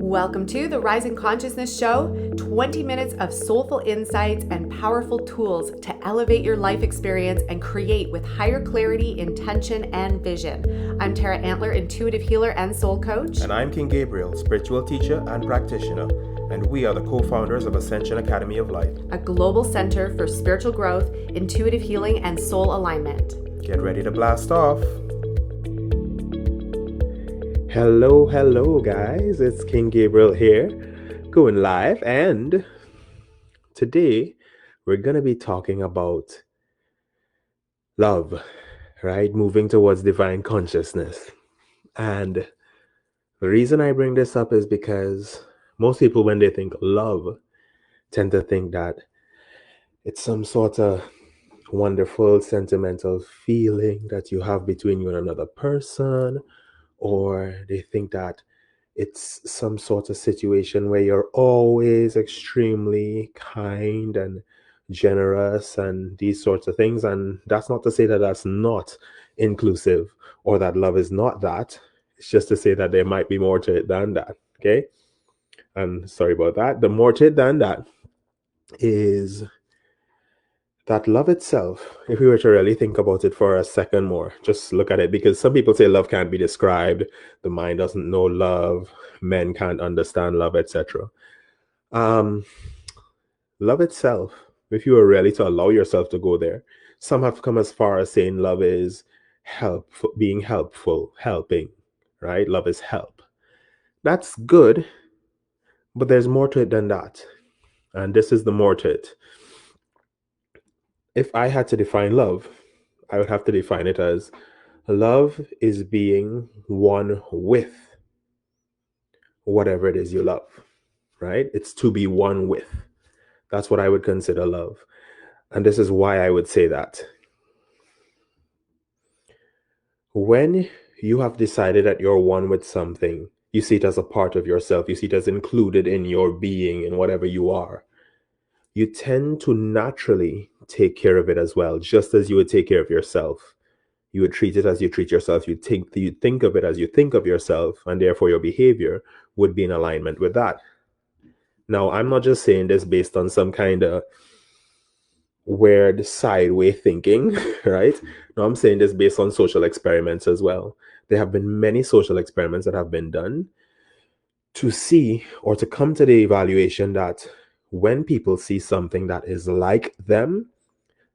Welcome to the Rising Consciousness Show, 20 minutes of soulful insights and powerful tools to elevate your life experience and create with higher clarity, intention, and vision. I'm Tara Antler, intuitive healer and soul coach. And I'm King Gabriel, spiritual teacher and practitioner. And we are the co-founders of Ascension Academy of Life, a global center for spiritual growth, intuitive healing, and soul alignment. Get ready to blast off. Hello guys, it's King Gabriel here, going live, and today we're going to be talking about love, right? Moving towards divine consciousness. And the reason I bring this up is because most people, when they think love, tend to think that it's some sort of wonderful sentimental feeling that you have between you and another person, or they think that it's some sort of situation where you're always extremely kind and generous and these sorts of things. And that's not to say that that's not inclusive or that love is not that. It's just to say that there might be more to it than that. Okay. And sorry about that. The more to it than that is that love itself, if we were to really think about it for a second more, just look at it, because some people say love can't be described, the mind doesn't know love, men can't understand love, etc. Love itself, if you were really to allow yourself to go there, some have come as far as saying love is help, being helpful, helping, right? Love is help. That's good, but there's more to it than that. And this is the more to it. If I had to define love, I would have to define it as love is being one with whatever it is you love, right? It's to be one with. That's what I would consider love. And this is why I would say that. When you have decided that you're one with something, you see it as a part of yourself, you see it as included in your being, in whatever you are, you tend to naturally take care of it as well, just as you would take care of yourself. You would treat it as you treat yourself. You think of it as you think of yourself, and therefore your behavior would be in alignment with that. Now, I'm not just saying this based on some kind of weird sideway thinking, right? No, I'm saying this based on social experiments as well. There have been many social experiments that have been done to see or to come to the evaluation that when people see something that is like them,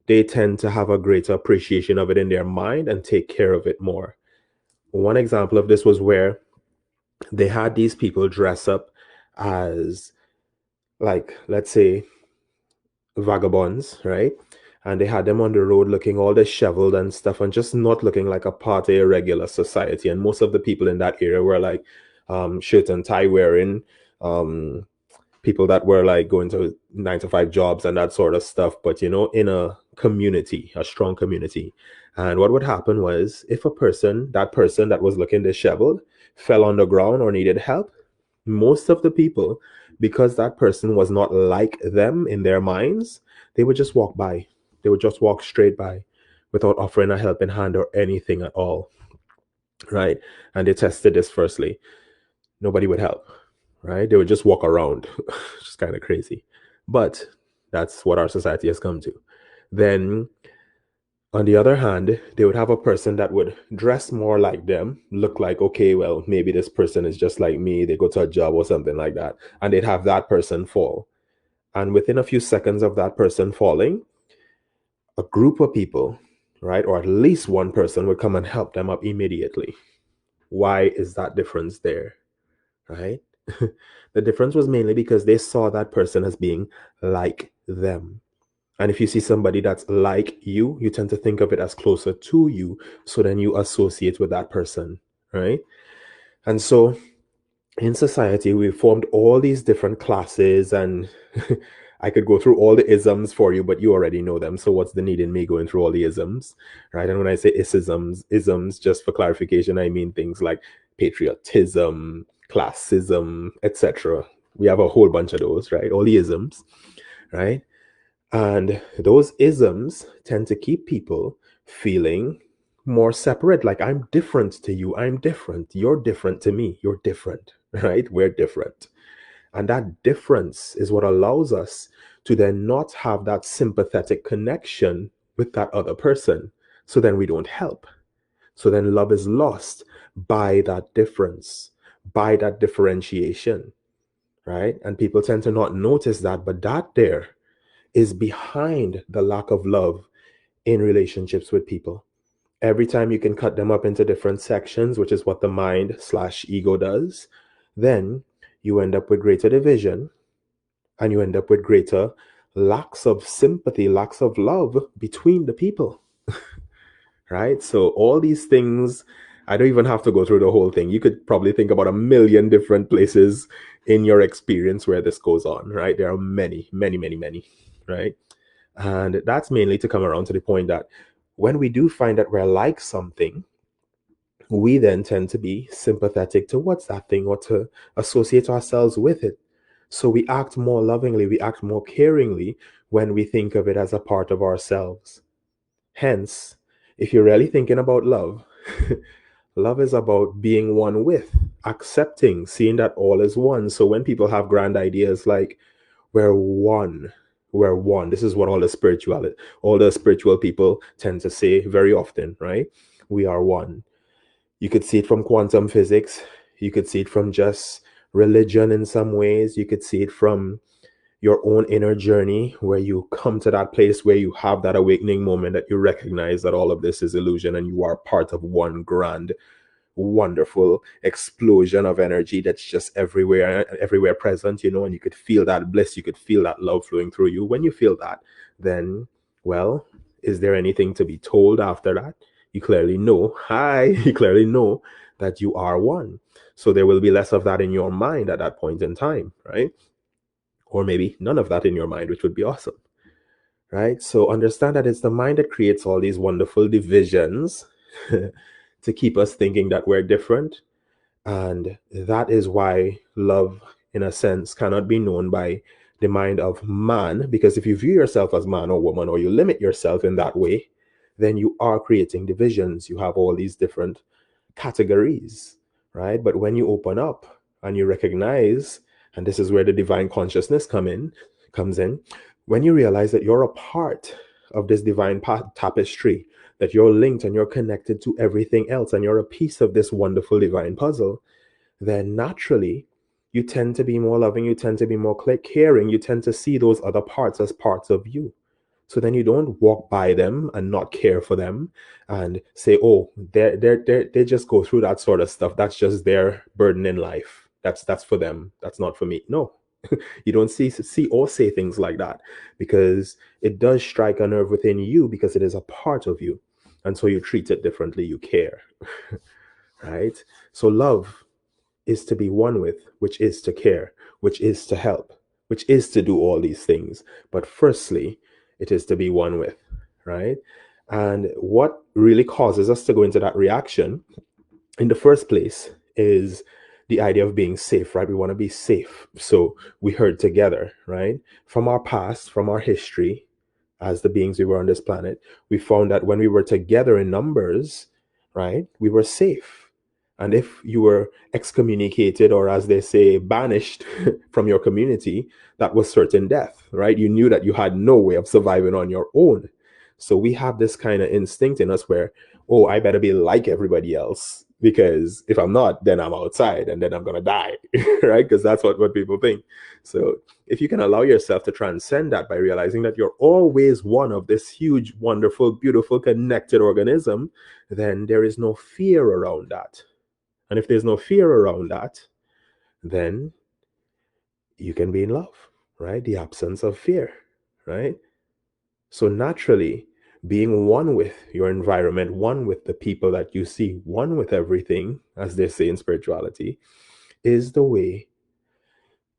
they tend to have a greater appreciation of it in their mind and take care of it more. One example of this was where they had these people dress up as, like, let's say, vagabonds, right? And they had them on the road looking all disheveled and stuff and just not looking like a part of a regular society. And most of the people in that area were like shirt and tie wearing, people that were like going to 9-to-5 jobs and that sort of stuff, but in a community, a strong community. And what would happen was, if that person that was looking disheveled fell on the ground or needed help, most of the people, because that person was not like them in their minds, they would just walk by. They would just walk straight by without offering a helping hand or anything at all, right? And they tested this firstly. Nobody would help, right? They would just walk around, which is kind of crazy. But that's what our society has come to. Then, on the other hand, they would have a person that would dress more like them, look like, okay, well, maybe this person is just like me. They go to a job or something like that. And they'd have that person fall. And within a few seconds of that person falling, a group of people, right, or at least one person would come and help them up immediately. Why is that difference there, right? The difference was mainly because they saw that person as being like them. And if you see somebody that's like you, you tend to think of it as closer to you. So then you associate with that person, right? And so in society, we formed all these different classes, and I could go through all the isms for you, but you already know them. So what's the need in me going through all the isms, right? And when I say isms, just for clarification, I mean things like patriotism, classism, etc. We have a whole bunch of those, right? All the isms, right? And those isms tend to keep people feeling more separate. Like, I'm different to you, I'm different, you're different to me, you're different, right? We're different. And that difference is what allows us to then not have that sympathetic connection with that other person. So then we don't help. So then love is lost by that difference, by that differentiation, right? And people tend to not notice that, but that there is behind the lack of love in relationships with people. Every time you can cut them up into different sections, which is what the mind slash ego does, then you end up with greater division, and you end up with greater lacks of sympathy, lacks of love between the people, right? So all these things, I don't even have to go through the whole thing. You could probably think about a million different places in your experience where this goes on, right? There are many, many, many, many, right? And that's mainly to come around to the point that when we do find that we're like something, we then tend to be sympathetic towards that thing or to associate ourselves with it. So we act more lovingly, we act more caringly when we think of it as a part of ourselves. Hence, if you're really thinking about love, love is about being one with, accepting, seeing that all is one. So when people have grand ideas like, we're one, we're one, this is what all the spiritual people tend to say very often, right? We are one. You could see it from quantum physics. You could see it from just religion in some ways. You could see it from your own inner journey where you come to that place where you have that awakening moment that you recognize that all of this is illusion and you are part of one grand, wonderful explosion of energy that's just everywhere present, and you could feel that bliss, you could feel that love flowing through you. When you feel that, then, well, is there anything to be told after that? You clearly know, you clearly know that you are one. So there will be less of that in your mind at that point in time, right? Or maybe none of that in your mind, which would be awesome, right? So understand that it's the mind that creates all these wonderful divisions to keep us thinking that we're different. And that is why love, in a sense, cannot be known by the mind of man, because if you view yourself as man or woman, or you limit yourself in that way, then you are creating divisions. You have all these different categories, right? But when you open up and you recognize, and this is where the divine consciousness comes in, when you realize that you're a part of this divine tapestry, that you're linked and you're connected to everything else, and you're a piece of this wonderful divine puzzle, then naturally you tend to be more loving, you tend to be more caring, you tend to see those other parts as parts of you. So then you don't walk by them and not care for them and say, oh, they just go through that sort of stuff. That's just their burden in life. That's for them. That's not for me. No, you don't see or say things like that, because it does strike a nerve within you, because it is a part of you. And so you treat it differently. You care, right? So love is to be one with, which is to care, which is to help, which is to do all these things. But firstly, it is to be one with, right? And what really causes us to go into that reaction in the first place is the idea of being safe, right? We want to be safe. So we herd together, right? From our past, from our history, as the beings we were on this planet, we found that when we were together in numbers, right, we were safe. And if you were excommunicated, or as they say, banished from your community, that was certain death, right? You knew that you had no way of surviving on your own. So we have this kind of instinct in us where, oh, I better be like everybody else, because if I'm not, then I'm outside and then I'm going to die, right? Because that's what people think. So if you can allow yourself to transcend that by realizing that you're always one of this huge, wonderful, beautiful, connected organism, then there is no fear around that. And if there's no fear around that, then you can be in love, right? The absence of fear, right? So naturally, being one with your environment, one with the people that you see, one with everything, as they say in spirituality, is the way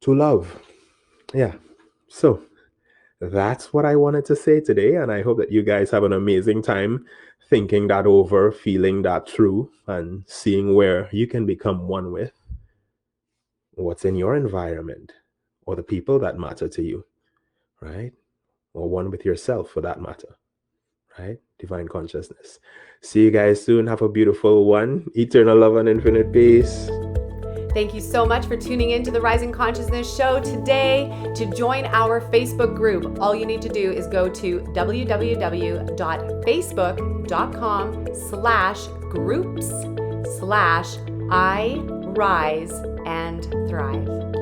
to love. Yeah. So that's what I wanted to say today. And I hope that you guys have an amazing time thinking that over, feeling that through, and seeing where you can become one with what's in your environment, or the people that matter to you, right? Or one with yourself for that matter, right? Divine consciousness. See you guys soon. Have a beautiful one. Eternal love and infinite peace. Thank you so much for tuning in to the Rising Consciousness Show today. To join our Facebook group, all you need to do is go to www.facebook.com/groups/I Rise and Thrive.